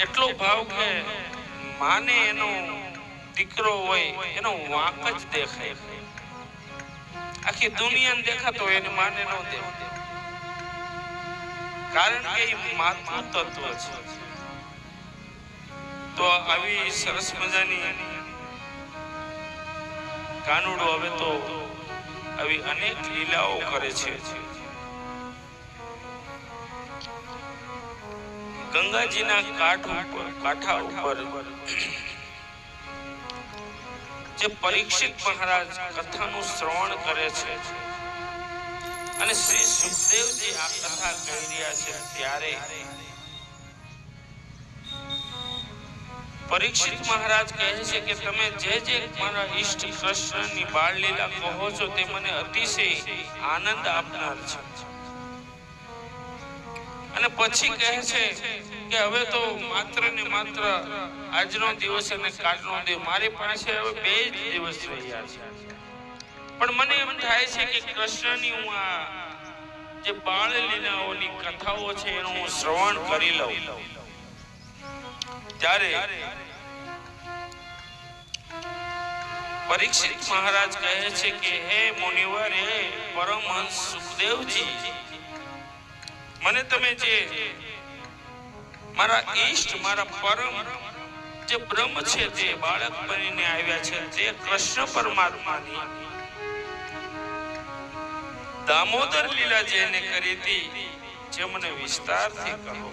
એટલો ભાવ કે માને એનો દીકરો હોય એનો વાંક જ દેખાય, આખી દુનિયાને દેખાતો હોય એને માને ન દેખાય, કારણ કે એ માતૃ તત્વ છે. તો આવી સરસ મજાની કાનુડો હવે તો આવી અનેક લીલાઓ કરે છે. ગંગાજીના કાંઠા ઉપર જે પરીક્ષિત મહારાજ કથાનું શ્રવણ કરે છે અને શ્રી સુખદેવજી આ કથા કહી રહ્યા છે, ત્યારે પરીક્ષિત મહારાજ કહે છે કે તમે જે મારા ઈષ્ટ કૃષ્ણની બાળ લીલા કહો છો તે મને અતિશય આનંદ આપનાર છે. અને પછી કહે છે કે હવે તો માત્ર ને માત્ર આજનો દિવસ અને કાલનો દિવસ મારી પાસે હવે 2 જ દિવસ રહ્યા છે, પણ મને એમ થાય છે કે કૃષ્ણની હું આ જે બાળ લીલાઓની કથાઓ છે એનું હું શ્રવણ કરી લઉં. ત્યારે પરીક્ષિત મહારાજ કહે છે કે હે મુનિવર, હે પરમહંસ સુખદેવજી, મને તમે જે મારા ઈષ્ટ મારા પરમ જે બ્રહ્મ છે તે બાળક બનીને આવ્યા છે તે કૃષ્ણ પરમાત્માની દામોદર લીલા જેને કરી હતી જે મને વિસ્તારથી કહો.